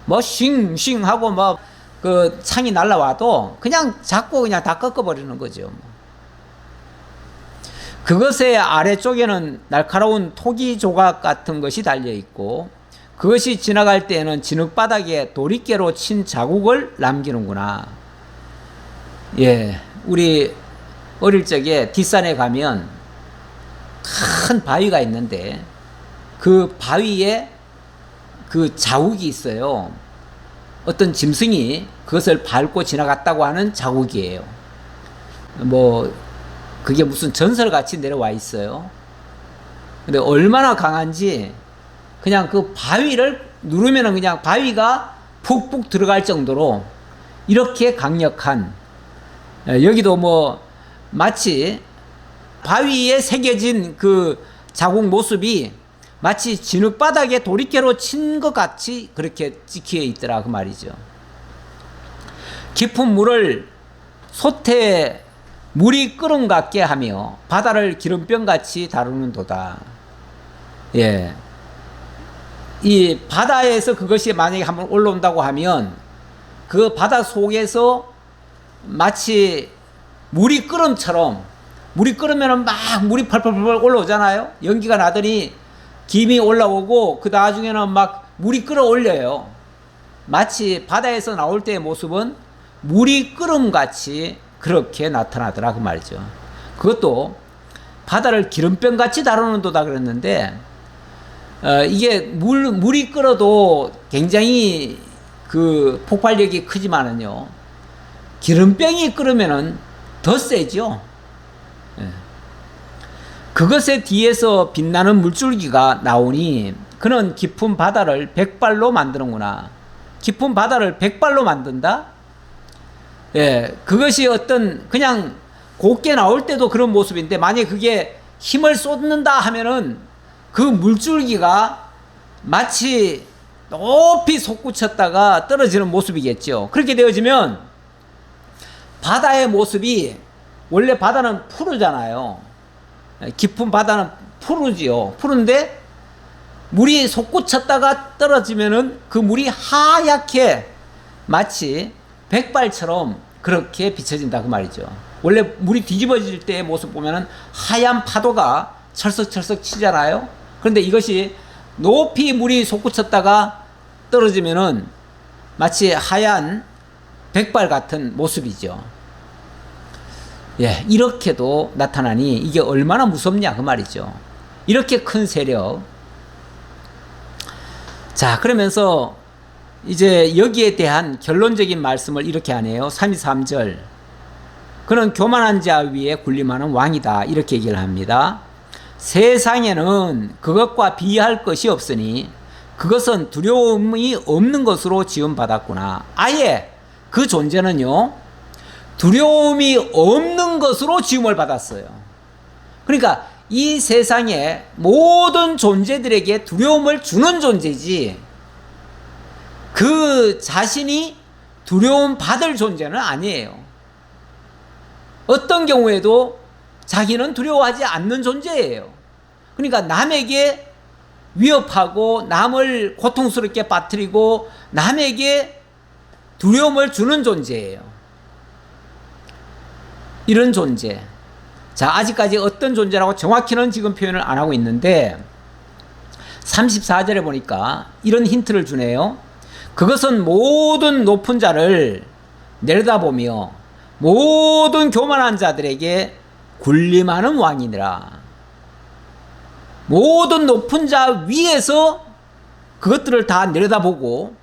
뭐 싱싱 하고 뭐 그 창이 날아와도 그냥 잡고 그냥 다 꺾어버리는 거죠. 그것의 아래쪽에는 날카로운 토기 조각 같은 것이 달려있고 그것이 지나갈 때에는 진흙바닥에 도리깨로 친 자국을 남기는구나. 예, 우리 어릴 적에 뒷산에 가면 큰 바위가 있는데 그 바위에 그 자국이 있어요. 어떤 짐승이 그것을 밟고 지나갔다고 하는 자국이에요. 뭐 그게 무슨 전설같이 내려와 있어요. 근데 얼마나 강한지 그냥 그 바위를 누르면은 그냥 바위가 푹푹 들어갈 정도로 이렇게 강력한, 여기도 뭐 마치 바위에 새겨진 그 자국 모습이 마치 진흙바닥에 도리깨로 친 것 같이 그렇게 찍혀 있더라 그 말이죠. 깊은 물을 솥에 물이 끓음 같게 하며 바다를 기름병같이 다루는도다. 예, 이 바다에서 그것이 만약에 한번 올라온다고 하면 그 바다 속에서 마치 물이 끓음처럼, 물이 끓으면 막 물이 펄펄펄 올라오잖아요. 연기가 나더니 김이 올라오고 그 나중에는 막 물이 끓어올려요. 마치 바다에서 나올 때의 모습은 물이 끓음같이 그렇게 나타나더라 그 말이죠. 그것도 바다를 기름병같이 다루는도다 그랬는데 이게 물이 끓어도 굉장히 그 폭발력이 크지만은요, 기름병이 끓으면은 더 세죠. 예. 그것에 뒤에서 빛나는 물줄기가 나오니 그는 깊은 바다를 백발로 만드는구나. 깊은 바다를 백발로 만든다? 예, 그것이 어떤 그냥 곱게 나올 때도 그런 모습인데, 만약에 그게 힘을 쏟는다 하면은 그 물줄기가 마치 높이 솟구쳤다가 떨어지는 모습이겠죠. 그렇게 되어지면 바다의 모습이, 원래 바다는 푸르잖아요. 깊은 바다는 푸르지요. 푸른데 물이 솟구쳤다가 떨어지면은 그 물이 하얗게 마치 백발처럼 그렇게 비춰진다 그 말이죠. 원래 물이 뒤집어질 때의 모습 보면은 하얀 파도가 철썩철썩 치잖아요. 그런데 이것이 높이 물이 솟구쳤다가 떨어지면은 마치 하얀 백발 같은 모습이죠. 예, 이렇게도 나타나니 이게 얼마나 무섭냐 그 말이죠. 이렇게 큰 세력. 자, 그러면서 이제 여기에 대한 결론적인 말씀을 이렇게 하네요. 33절. 그는 교만한 자 위에 군림하는 왕이다. 이렇게 얘기를 합니다. 세상에는 그것과 비할 것이 없으니 그것은 두려움이 없는 것으로 지음받았구나. 아예 그 존재는요, 두려움이 없는 것으로 지음을 받았어요. 그러니까 이 세상의 모든 존재들에게 두려움을 주는 존재지, 그 자신이 두려움 받을 존재는 아니에요. 어떤 경우에도 자기는 두려워하지 않는 존재예요. 그러니까 남에게 위협하고 남을 고통스럽게 빠뜨리고 남에게 두려움을 주는 존재예요. 이런 존재. 자, 아직까지 어떤 존재라고 정확히는 지금 표현을 안 하고 있는데 34절에 보니까 이런 힌트를 주네요. 그것은 모든 높은 자를 내려다보며 모든 교만한 자들에게 군림하는 왕이니라. 모든 높은 자 위에서 그것들을 다 내려다보고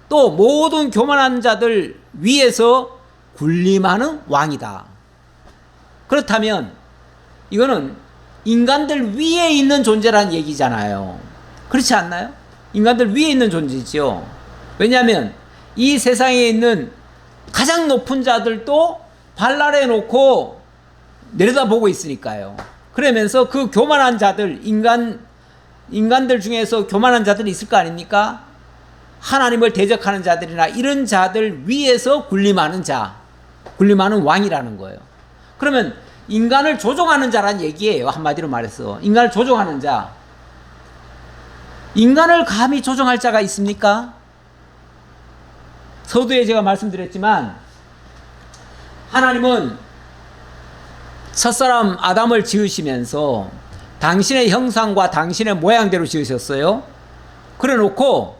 또 모든 교만한 자들 위에서 군림하는 왕이다. 그렇다면 이거는 인간들 위에 있는 존재라는 얘기잖아요. 그렇지 않나요? 인간들 위에 있는 존재죠. 왜냐하면 이 세상에 있는 가장 높은 자들도 발 아래 놓고 내려다보고 있으니까요. 그러면서 그 교만한 자들, 인간들 중에서 교만한 자들이 있을 거 아닙니까? 하나님을 대적하는 자들이나 이런 자들 위에서 군림하는 자, 군림하는 왕이라는 거예요. 그러면 인간을 조종하는 자란 얘기예요. 한마디로 말해서 인간을 조종하는 자. 인간을 감히 조종할 자가 있습니까? 서두에 제가 말씀드렸지만 하나님은 첫사람 아담을 지으시면서 당신의 형상과 당신의 모양대로 지으셨어요. 그래 놓고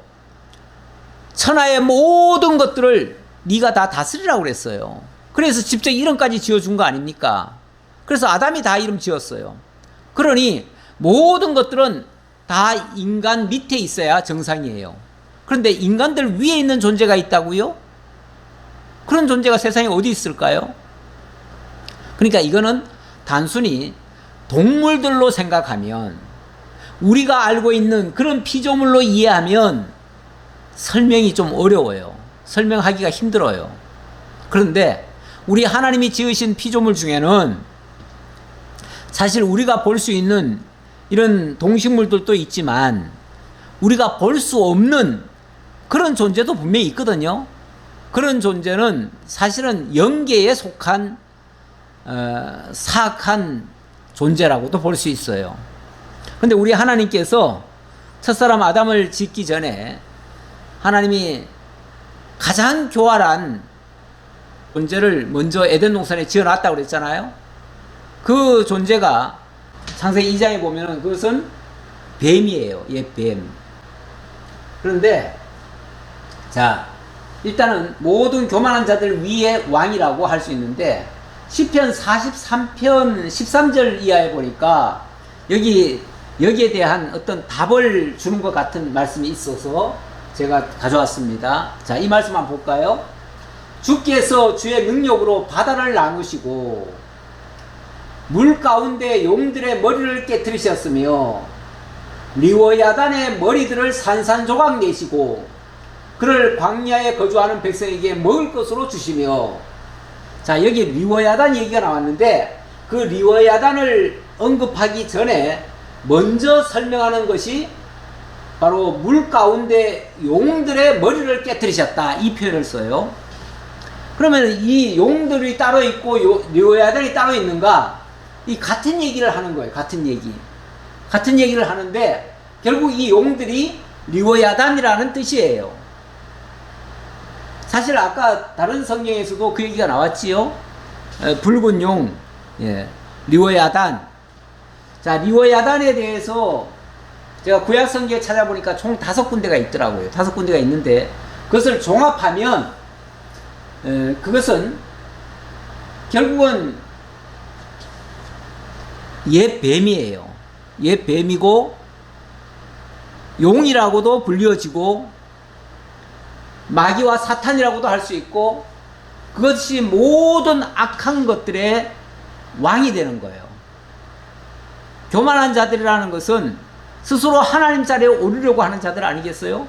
천하의 모든 것들을 네가 다 다스리라고 그랬어요. 그래서 직접 이름까지 지어준 거 아닙니까? 그래서 아담이 다 이름 지었어요. 그러니 모든 것들은 다 인간 밑에 있어야 정상이에요. 그런데 인간들 위에 있는 존재가 있다고요? 그런 존재가 세상에 어디 있을까요? 그러니까 이거는 단순히 동물들로 생각하면, 우리가 알고 있는 그런 피조물로 이해하면 설명이 좀 어려워요. 설명하기가 힘들어요. 그런데 우리 하나님이 지으신 피조물 중에는 사실 우리가 볼 수 있는 이런 동식물들도 있지만 우리가 볼 수 없는 그런 존재도 분명히 있거든요. 그런 존재는 사실은 영계에 속한 사악한 존재라고도 볼 수 있어요. 그런데 우리 하나님께서 첫사람 아담을 짓기 전에 하나님이 가장 교활한 존재를 먼저 에덴 동산에 지어놨다고 그랬잖아요. 그 존재가 창세기 2장에 보면은 그것은 뱀이에요. 옛 뱀. 그런데 자, 일단은 모든 교만한 자들 위에 왕이라고 할 수 있는데 시편 43편 13절 이하에 보니까 여기에 대한 어떤 답을 주는 것 같은 말씀이 있어서 제가 가져왔습니다. 자, 이 말씀 한번 볼까요? 주께서 주의 능력으로 바다를 나누시고 물 가운데 용들의 머리를 깨뜨리셨으며 리워야단의 머리들을 산산조각 내시고 그를 광야에 거주하는 백성에게 먹을 것으로 주시며. 자, 여기 리워야단 얘기가 나왔는데 그 리워야단을 언급하기 전에 먼저 설명하는 것이 바로 물 가운데 용들의 머리를 깨뜨리셨다, 이 표현을 써요. 그러면 이 용들이 따로 있고 리워야단이 따로 있는가? 이 같은 얘기를 하는 거예요. 같은 얘기를 하는데 결국 이 용들이 리워야단이라는 뜻이에요. 사실 아까 다른 성경에서도 그 얘기가 나왔지요. 붉은 용, 예, 리워야단. 자, 리워야단에 대해서 제가 구약 성경에 찾아보니까 총 5군데가 있더라고요. 5군데가 있는데 그것을 종합하면 그것은 결국은 옛 뱀이에요. 옛 뱀이고 용이라고도 불려지고 마귀와 사탄이라고도 할 수 있고 그것이 모든 악한 것들의 왕이 되는 거예요. 교만한 자들이라는 것은 스스로 하나님 자리에 오르려고 하는 자들 아니겠어요?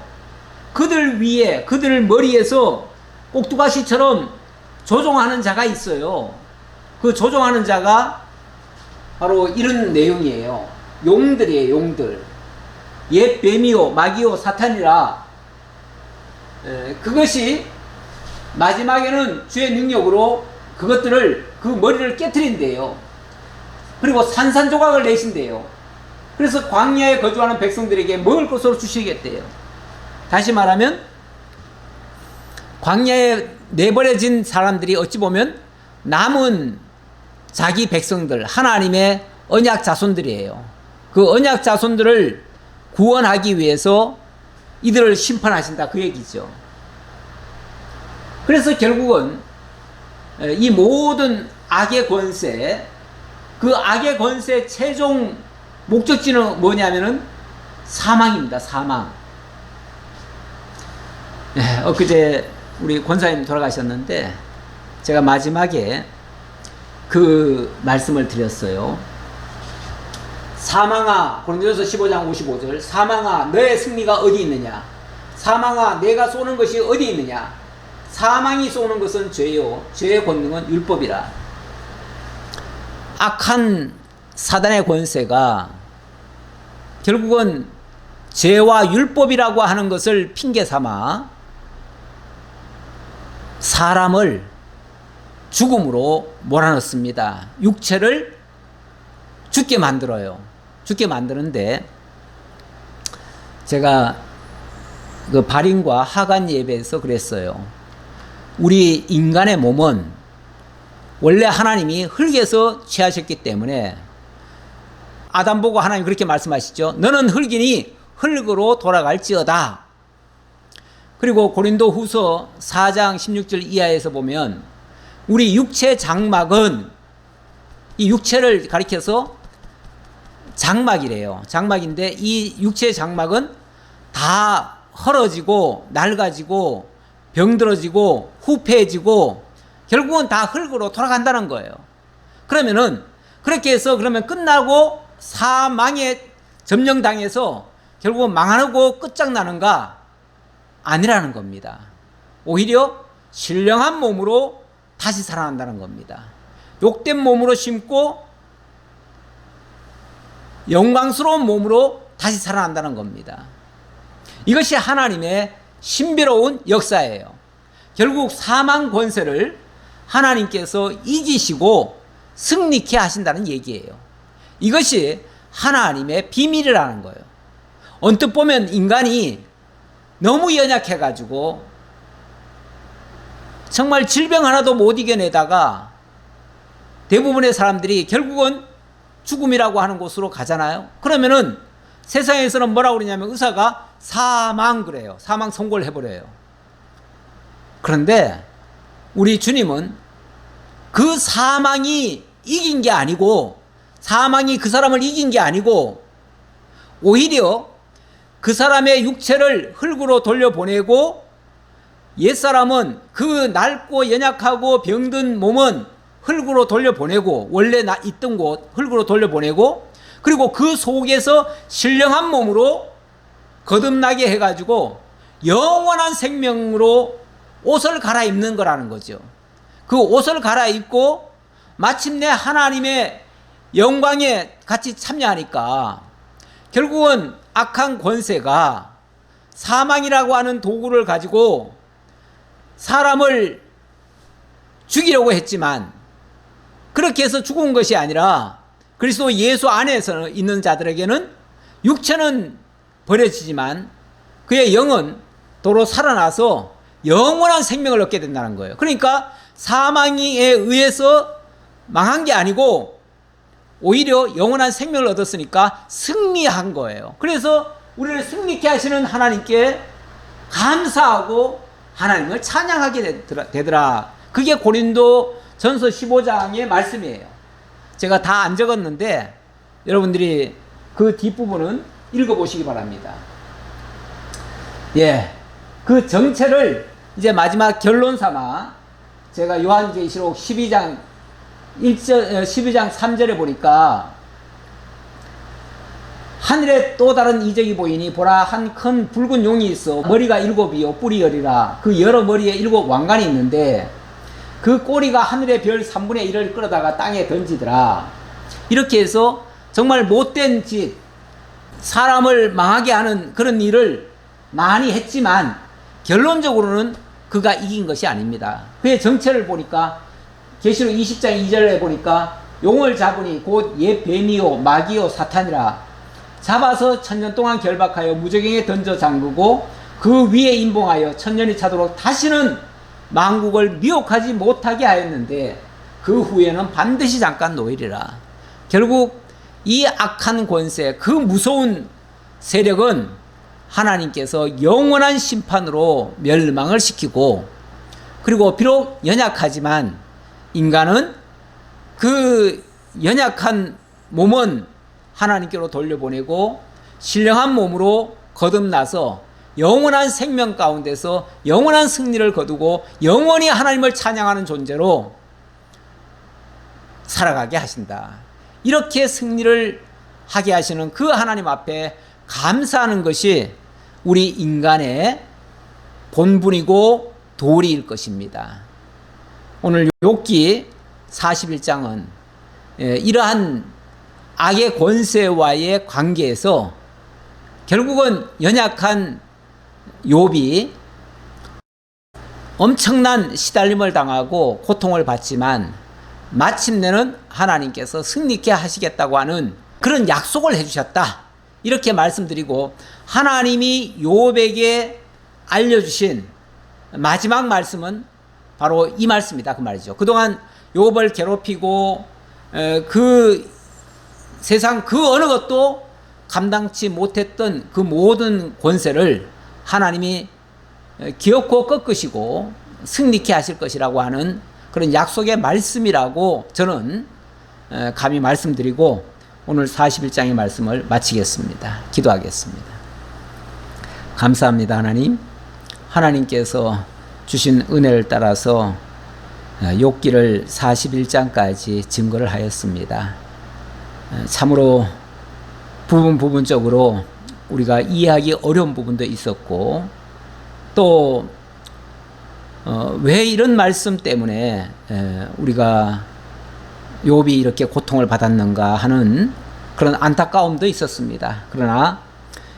그들 위에, 그들 머리에서 꼭두가시처럼 조종하는 자가 있어요. 그 조종하는 자가 바로 이런 내용이에요. 용들이에요, 용들. 옛 뱀이요, 마귀요, 사탄이라. 그것이 마지막에는 주의 능력으로 그것들을, 그 머리를 깨트린대요. 그리고 산산조각을 내신대요. 그래서 광야에 거주하는 백성들에게 먹을 것으로 주시겠대요. 다시 말하면 광야에 내버려진 사람들이 어찌 보면 남은 자기 백성들, 하나님의 언약 자손들이에요. 그 언약 자손들을 구원하기 위해서 이들을 심판하신다, 그 얘기죠. 그래서 결국은 이 모든 악의 권세, 그 악의 권세 최종 목적지는 뭐냐면은 사망입니다. 사망. 엊그제 우리 권사님 돌아가셨는데 제가 마지막에 그 말씀을 드렸어요. 사망아, 고린도전서 15장 55절, 사망아 너의 승리가 어디 있느냐? 사망아 내가 쏘는 것이 어디 있느냐? 사망이 쏘는 것은 죄요, 죄의 권능은 율법이라. 악한 사단의 권세가 결국은 죄와 율법이라고 하는 것을 핑계 삼아 사람을 죽음으로 몰아넣습니다. 육체를 죽게 만들어요. 죽게 만드는데 제가 그 발인과 하간 예배에서 그랬어요. 우리 인간의 몸은 원래 하나님이 흙에서 취하셨기 때문에 아담 보고 하나님 그렇게 말씀하시죠. 너는 흙이니 흙으로 돌아갈지어다. 그리고 고린도 후서 4장 16절 이하에서 보면 우리 육체 장막은, 이 육체를 가리켜서 장막이래요. 장막인데 이 육체의 장막은 다 헐어지고 낡아지고 병들어지고 후패해지고 결국은 다 흙으로 돌아간다는 거예요. 그러면은 그렇게 해서 그러면 끝나고 사망에 점령당해서 결국은 망하고 끝장나는가? 아니라는 겁니다. 오히려 신령한 몸으로 다시 살아난다는 겁니다. 욕된 몸으로 심고 영광스러운 몸으로 다시 살아난다는 겁니다. 이것이 하나님의 신비로운 역사예요. 결국 사망 권세를 하나님께서 이기시고 승리케 하신다는 얘기예요. 이것이 하나님의 비밀이라는 거예요. 언뜻 보면 인간이 너무 연약해가지고 정말 질병 하나도 못 이겨내다가 대부분의 사람들이 결국은 죽음이라고 하는 곳으로 가잖아요. 그러면은 세상에서는 뭐라고 그러냐면 의사가 사망 그래요. 사망 선고를 해버려요. 그런데 우리 주님은 그 사망이 이긴 게 아니고, 사망이 그 사람을 이긴 게 아니고, 오히려 그 사람의 육체를 흙으로 돌려보내고, 옛사람은 그 낡고 연약하고 병든 몸은 흙으로 돌려보내고, 원래 있던 곳 흙으로 돌려보내고, 그리고 그 속에서 신령한 몸으로 거듭나게 해가지고 영원한 생명으로 옷을 갈아입는 거라는 거죠. 그 옷을 갈아입고 마침내 하나님의 영광에 같이 참여하니까 결국은 악한 권세가 사망이라고 하는 도구를 가지고 사람을 죽이려고 했지만, 그렇게 해서 죽은 것이 아니라 그리스도 예수 안에서 있는 자들에게는 육체는 버려지지만 그의 영은 도로 살아나서 영원한 생명을 얻게 된다는 거예요. 그러니까 사망에 의해서 망한 게 아니고 오히려 영원한 생명을 얻었으니까 승리한 거예요. 그래서 우리를 승리케 하시는 하나님께 감사하고 하나님을 찬양하게 되더라. 그게 고린도 전서 15장의 말씀이에요. 제가 다 안 적었는데 여러분들이 그 뒷부분은 읽어보시기 바랍니다. 예, 그 정체를 이제 마지막 결론 삼아 제가 요한계시록 12장 3절에 보니까 하늘에 또 다른 이적이 보이니 보라, 한 큰 붉은 용이 있어 머리가 7이요 뿔이 10이라. 그 여러 머리에 7 왕관이 있는데 그 꼬리가 하늘의 별 3분의 1을 끌어다가 땅에 던지더라. 이렇게 해서 정말 못된 짓, 사람을 망하게 하는 그런 일을 많이 했지만 결론적으로는 그가 이긴 것이 아닙니다. 그의 정체를 보니까 계시록 20장 2절에 보니까 용을 잡으니 곧 옛 뱀이요 마귀요 사탄이라. 잡아서 1000년 동안 결박하여 무저갱에 던져 잠그고 그 위에 임봉하여 1000년이 차도록 다시는 만국을 미혹하지 못하게 하였는데 그 후에는 반드시 잠깐 놓이리라. 결국 이 악한 권세, 그 무서운 세력은 하나님께서 영원한 심판으로 멸망을 시키고, 그리고 비록 연약하지만 인간은 그 연약한 몸은 하나님께로 돌려보내고 신령한 몸으로 거듭나서 영원한 생명 가운데서 영원한 승리를 거두고 영원히 하나님을 찬양하는 존재로 살아가게 하신다. 이렇게 승리를 하게 하시는 그 하나님 앞에 감사하는 것이 우리 인간의 본분이고 도리일 것입니다. 오늘 욥기 41장은 이러한 악의 권세와의 관계에서 결국은 연약한 욥이 엄청난 시달림을 당하고 고통을 받지만 마침내는 하나님께서 승리케 하시겠다고 하는 그런 약속을 해주셨다. 이렇게 말씀드리고, 하나님이 욥에게 알려주신 마지막 말씀은 바로 이 말씀이다, 그 말이죠. 그동안 욥을 괴롭히고 그 세상 그 어느 것도 감당치 못했던 그 모든 권세를 하나님이 기어코 꺾으시고 승리케 하실 것이라고 하는 그런 약속의 말씀이라고 저는 감히 말씀드리고 오늘 41장의 말씀을 마치겠습니다. 기도하겠습니다. 감사합니다. 하나님께서 주신 은혜를 따라서 욥기를 41장까지 증거를 하였습니다. 참으로 부분적으로 우리가 이해하기 어려운 부분도 있었고, 또 왜 이런 말씀 때문에 우리가 욥이 이렇게 고통을 받았는가 하는 그런 안타까움도 있었습니다. 그러나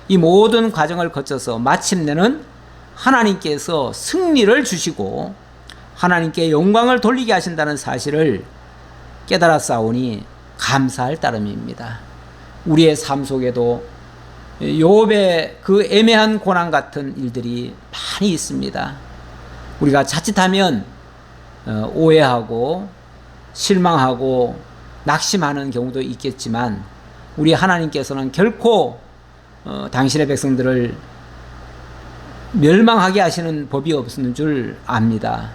이 모든 과정을 거쳐서 마침내는 하나님께서 승리를 주시고 하나님께 영광을 돌리게 하신다는 사실을 깨달았사오니 감사할 따름입니다. 우리의 삶 속에도 욥의 그 애매한 고난 같은 일들이 많이 있습니다. 우리가 자칫하면 오해하고 실망하고 낙심하는 경우도 있겠지만 우리 하나님께서는 결코 당신의 백성들을 멸망하게 하시는 법이 없는 줄 압니다.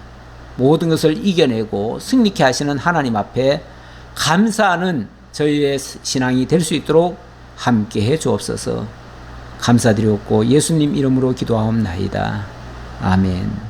모든 것을 이겨내고 승리케 하시는 하나님 앞에 감사하는 저희의 신앙이 될 수 있도록 함께해 주옵소서. 감사드리옵고 예수님 이름으로 기도하옵나이다. 아멘.